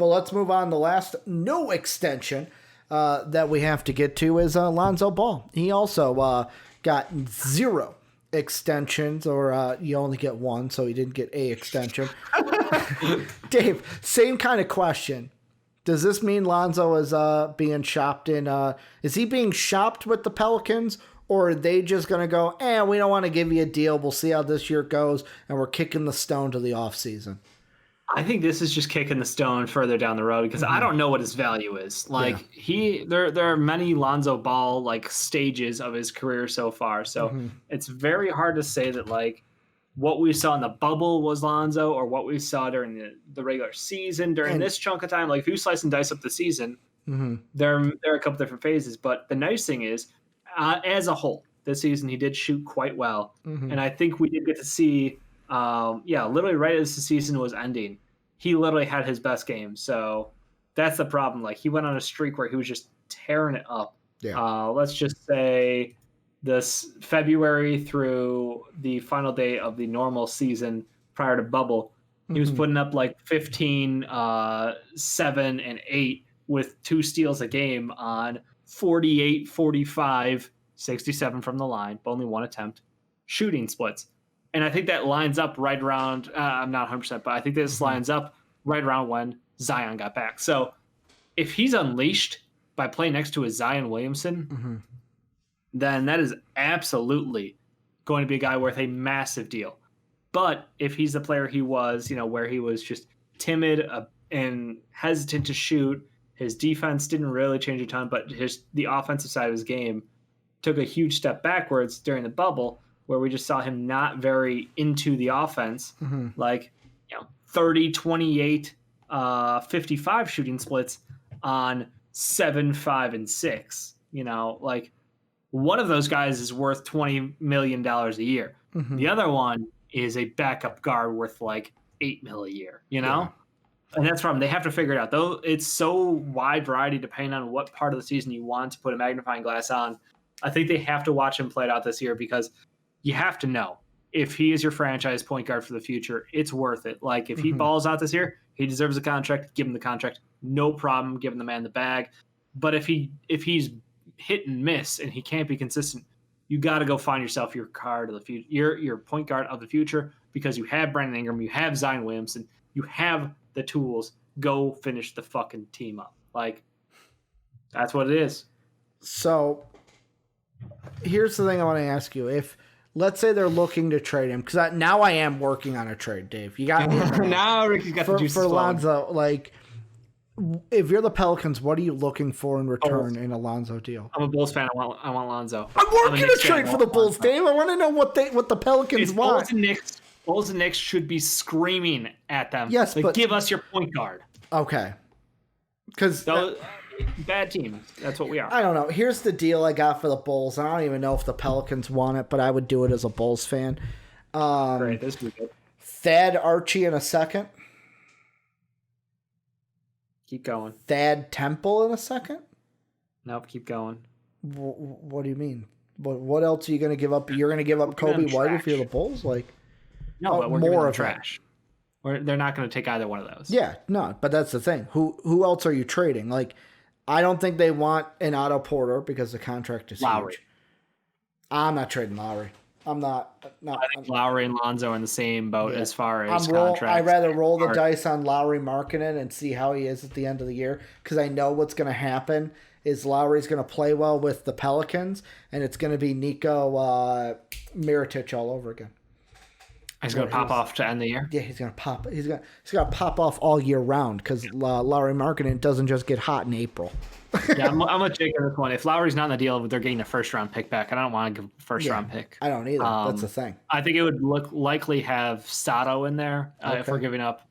But let's move on. The last no extension that we have to get to is Lonzo Ball. He also got 0 extensions, or you only get 1, so he didn't get a extension. Dave, same kind of question. Does this mean Lonzo is being shopped in? Is he being shopped with the Pelicans, or are they just going to go, we don't want to give you a deal. We'll see how this year goes, and we're kicking the stone to the offseason? I think this is just kicking the stone further down the road because I don't know what his value is. There are many Lonzo Ball stages of his career so far. So it's very hard to say that what we saw in the bubble was Lonzo or what we saw during the regular season during this chunk of time. If you slice and dice up the season, there are a couple different phases. But the nice thing is, as a whole, this season he did shoot quite well. And I think we did get to see literally right as the season was ending, he literally had his best game. So that's the problem. He went on a streak where he was just tearing it up. Let's just say this February through the final day of the normal season prior to bubble, he was putting up 15, 7, and 8 with 2 steals a game on 48, 45, 67 from the line, but only 1 attempt, shooting splits. And I think that lines up right around, I'm not 100%, but I think this lines up right around when Zion got back. So if he's unleashed by playing next to a Zion Williamson, then that is absolutely going to be a guy worth a massive deal. But if he's the player he was, where he was just timid and hesitant to shoot, his defense didn't really change a ton, but the offensive side of his game took a huge step backwards during the bubble, where we just saw him not very into the offense, 30, 28, 55 shooting splits on 7, 5, and 6. One of those guys is worth $20 million a year. The other one is a backup guard worth $8 million a year, And that's the problem. They have to figure it out. Though it's so wide variety depending on what part of the season you want to put a magnifying glass on. I think they have to watch him play it out this year because you have to know if he is your franchise point guard for the future, it's worth it. If he balls out this year, he deserves a contract. Give him the contract. No problem giving the man the bag. But if he's hit and miss and he can't be consistent, you got to go find yourself your card of the future, your point guard of the future, because you have Brandon Ingram, you have Zion Williamson, you have the tools. Go finish the fucking team up. That's what it is. So here's the thing I want to ask you. If let's say they're looking to trade him, because now I am working on a trade, Dave. You got me. Now Ricky's got the juices for Lonzo. If you're the Pelicans, what are you looking for in return in a Lonzo deal? I'm a Bulls fan. I want Lonzo. I'm working a trade for the Bulls, Dave. I want to know what the Pelicans want. Bulls and Knicks should be screaming at them. Yes, but give us your point guard. Okay. Because bad team. That's what we are. I don't know. Here's the deal I got for the Bulls. I don't even know if the Pelicans want it, but I would do it as a Bulls fan. Great. This would be good. Thad Archie in a second. Keep going. Thad Temple in a second? Nope, keep going. What do you mean? What else are you going to give up? You're going to give up Kobe White if you're the Bulls? No, but we're more of trash. They're not going to take either one of those. Yeah, no, but that's the thing. Who else are you trading? I don't think they want an Otto Porter because the contract is Lowry. huge. I'm not trading Lowry. I'm not. I think Lowry and Lonzo are in the same boat as far as contracts. I'd rather roll the dice on Lowry marketing and see how he is at the end of the year, because I know what's going to happen is Lowry's going to play well with the Pelicans, and it's going to be Nico Mirotic all over again. He's going to pop off to end the year? Yeah, he's going to pop. He's going to pop off all year round because Lowry marketing doesn't just get hot in April. Yeah, I'm a Jake on this one. If Lowry's not in the deal, they're getting a first-round pick back. I don't want to give a first-round pick. I don't either. That's the thing. I think it would likely have Sato in there if we're giving up.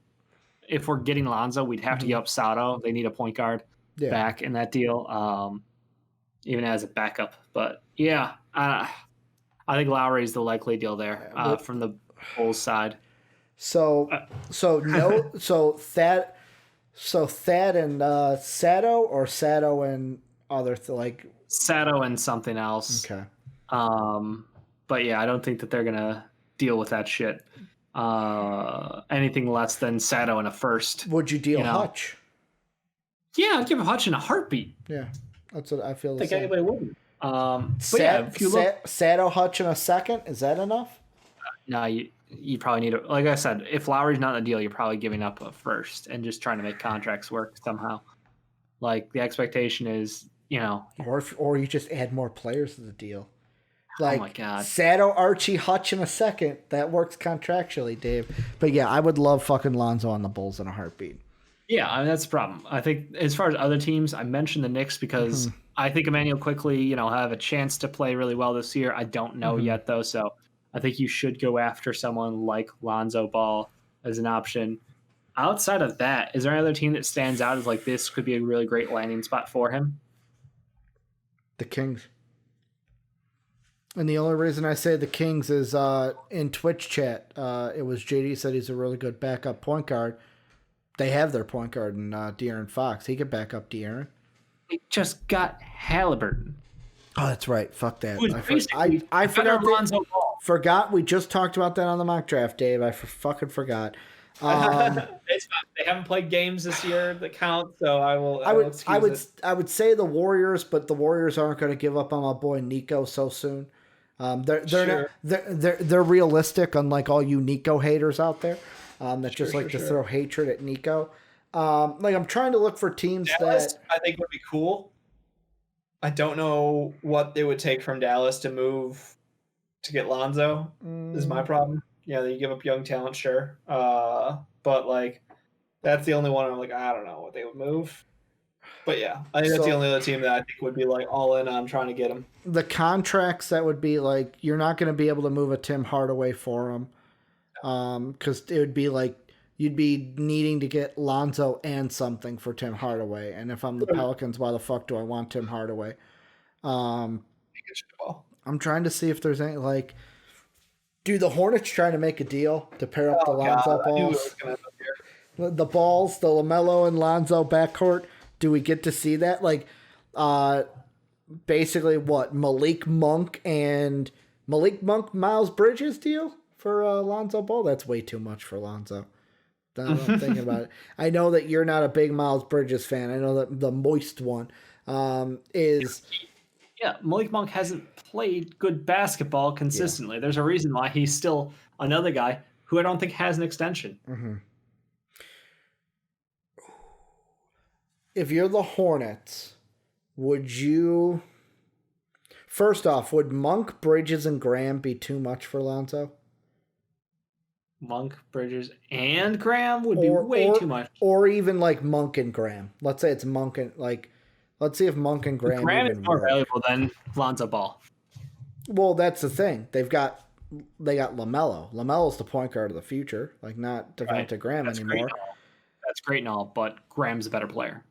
If we're getting Lonzo, we'd have to give up Sato. They need a point guard back in that deal, even as a backup. But, yeah, I think Lowry is the likely deal there from the Bulls side. So Thad and Sato, or Sato and other Sato and something else. Okay. But yeah, I don't think that they're gonna deal with that shit. Anything less than Sato and a first. Would you deal Hutch? Yeah, I'd give Hutch in a heartbeat. Yeah, that's what I feel. I think anybody wouldn't. But if you look, Sato Hutch in a second, is that enough? No, you probably need like I said, if Lowry's not in the deal, you're probably giving up a first and just trying to make contracts work somehow. Like the expectation is, or you just add more players to the deal. Like, oh my God, Sato, Archie, Hutch in a second. That works contractually, Dave. But yeah, I would love fucking Lonzo on the Bulls in a heartbeat. Yeah, I mean, that's the problem. I think as far as other teams, I mentioned the Knicks because I think Emmanuel quickly, have a chance to play really well this year. I don't know yet though, so I think you should go after someone like Lonzo Ball as an option. Outside of that, is there any other team that stands out as like this could be a really great landing spot for him? The Kings. And the only reason I say the Kings is in Twitch chat, it was JD said he's a really good backup point guard. They have their point guard in De'Aaron Fox. He could back up De'Aaron. They just got Halliburton. Oh, that's right. Fuck that. I forgot we just talked about that on the mock draft, Dave. I fucking forgot. It's fine. They haven't played games this year that count, so I would say the Warriors, but the Warriors aren't going to give up on my boy Nico so soon. They're realistic, unlike all you Nico haters out there that to throw hatred at Nico. I'm trying to look for teams Dallas, that I think would be cool. I don't know what it would take from Dallas to move to get Lonzo. Is my problem. Yeah, you give up young talent, sure. But that's the only one I'm like, I don't know what they would move. But yeah, I think that's the only other team that I think would be all in on trying to get him. The contracts that would be you're not going to be able to move a Tim Hardaway for him. Because it would be you'd be needing to get Lonzo and something for Tim Hardaway. And if I'm the Pelicans, why the fuck do I want Tim Hardaway? I'm trying to see if there's any do the Hornets trying to make a deal to pair up the Lonzo Balls? The Balls, the LaMelo and Lonzo backcourt. Do we get to see that? Basically what? Malik Monk, Miles Bridges deal for Lonzo Ball? That's way too much for Lonzo. I'm thinking about it. I know that you're not a big Miles Bridges fan. I know that the moist one is... Yeah, Malik Monk hasn't played good basketball consistently. Yeah. There's a reason why he's still another guy who I don't think has an extension. Mm-hmm. If you're the Hornets, would you... First off, would Monk, Bridges, and Graham be too much for Lonzo? Monk, Bridges, and Graham would be way too much. Or even Monk and Graham. Let's say it's Monk and let's see if Monk and Graham is more valuable than Lonzo Ball. Well, that's the thing. They got LaMelo. LaMelo's the point guard of the future, not Devonta Graham anymore. That's great and all, but Graham's a better player.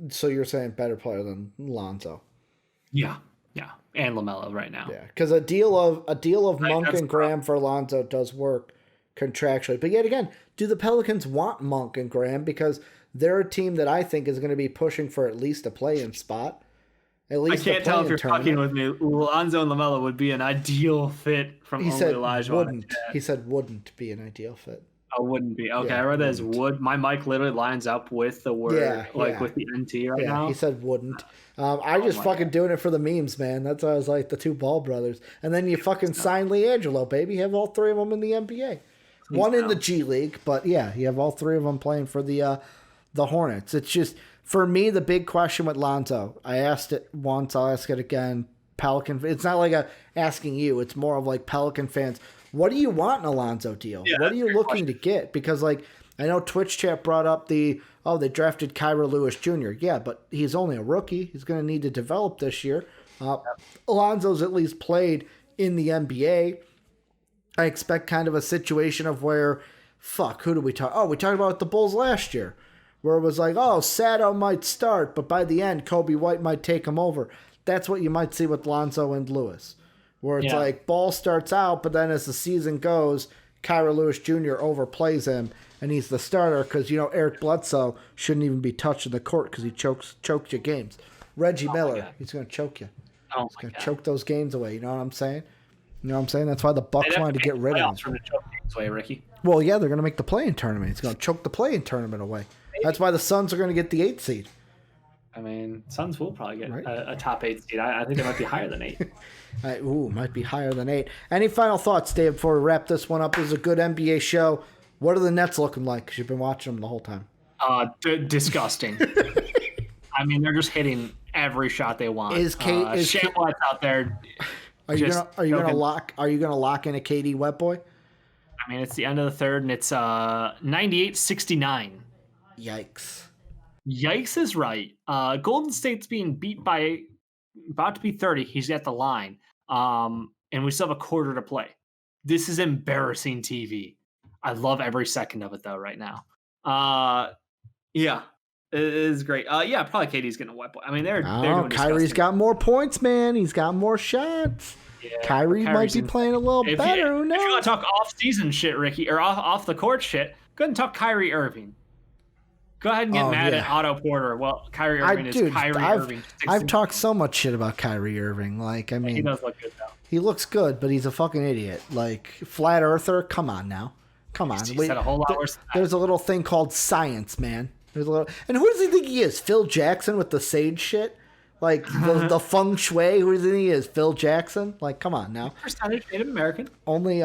So you're saying better player than Lonzo? Yeah, and LaMelo right now. Yeah, because a deal of Monk and Graham for Lonzo does work contractually. But yet again, do the Pelicans want Monk and Graham? Because they're a team that I think is going to be pushing for at least a play-in spot. At least I can't tell if you're fucking with me. Lonzo and LaMelo would be an ideal fit from Elijah. Wouldn't. He said wouldn't be an ideal fit. Oh, wouldn't be. Okay, I read that as would. My mic literally lines up with the word, with the NT right now. He said wouldn't. I just fucking doing it for the memes, man. That's why I was the two Ball brothers. And then you fucking sign LiAngelo, baby. You have all three of them in the NBA. One in the G League, but yeah, you have all three of them playing for the Hornets. It's just, for me, the big question with Lonzo, I asked it once, I'll ask it again. Pelican, it's not asking you, it's more of Pelican fans. What do you want in a Lonzo deal? Yeah, what are you looking to get? Because I know Twitch chat brought up they drafted Kyrie Lewis Jr. Yeah, but he's only a rookie. He's going to need to develop this year. Lonzo's at least played in the NBA. I expect kind of a situation of where, who do we talk? Oh, we talked about the Bulls last year, where it was Sato might start, but by the end, Kobe White might take him over. That's what you might see with Lonzo and Lewis. Where it's Ball starts out, but then as the season goes, Kyrie Lewis Jr. overplays him, and he's the starter because, Eric Bledsoe shouldn't even be touched in the court because he choked your games. Reggie Miller, he's going to choke you. He's going to choke those games away. You know what I'm saying? That's why the Bucks wanted to get rid of him. From the choke games away, Ricky. Well, yeah, they're going to make the play-in tournament. He's going to choke the play-in tournament away. That's why the Suns are going to get the 8th seed. I mean, Suns will probably get Right. a top 8 seed. I think they might be higher than 8. Might be higher than 8. Any final thoughts, Dave, before we wrap this one up? This is a good NBA show. What are the Nets looking like? Because you've been watching them the whole time. Disgusting. I mean, they're just hitting every shot they want. Shea Watt's out there. Are you gonna lock in a KD wet boy? I mean, it's the end of the third, and it's 98-69. Yikes! Yikes is right. Golden State's being beat by about to be 30. He's at the line, and we still have a quarter to play. This is embarrassing TV. I love every second of it though. Right now, yeah. It is great. Yeah, probably KD's getting a wet boy. I mean, they're doing Kyrie's got more points, man. He's got more shots. Yeah, Kyrie might be playing a little better. Who knows? If you want to talk off-season shit, Ricky, or off the court shit, go ahead and talk Kyrie Irving. Go ahead and get mad at Otto Porter. Well, Kyrie Irving is Kyrie Irving. I've talked so much shit about Kyrie Irving. Like, I mean, he does look good though. He looks good, but he's a fucking idiot. Like, flat earther. Come on now. Come on. He said a whole lot worse than that. There's a little thing called science, man. And who does he think he is? Phil Jackson with the sage shit? Like the feng shui? Who does he think he is? Phil Jackson? Like, come on now. Percentage Native American. Only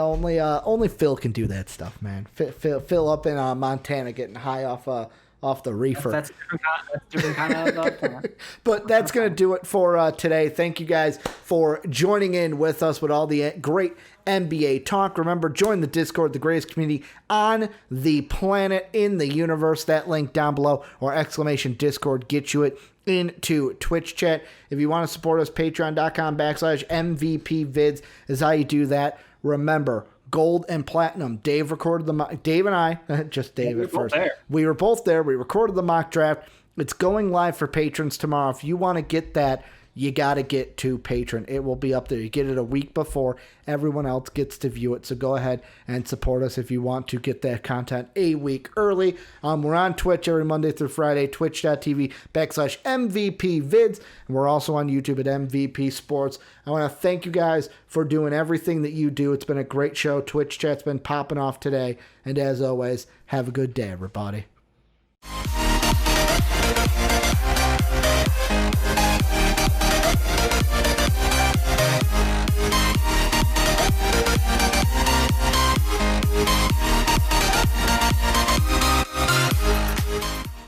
Phil can do that stuff, man. Phil up in Montana getting high off the reefer. That's different kind of. But that's going to do it for today. Thank you guys for joining in with us with all the great NBA talk. Remember, join the Discord, the greatest community on the planet, in the universe. That link down below, or !Discord, gets you it into Twitch chat. If you want to support us, patreon.com/MVPvids is how you do that. Remember, gold and platinum. Dave and I, just Dave at first. We were both there. We recorded the mock draft. It's going live for patrons tomorrow. If you want to get that, you got to get to Patreon. It will be up there. You get it a week before everyone else gets to view it. So go ahead and support us if you want to get that content a week early. We're on Twitch every Monday through Friday, twitch.tv/MVPvids. And we're also on YouTube at MVP Sports. I want to thank you guys for doing everything that you do. It's been a great show. Twitch chat's been popping off today. And as always, have a good day, everybody.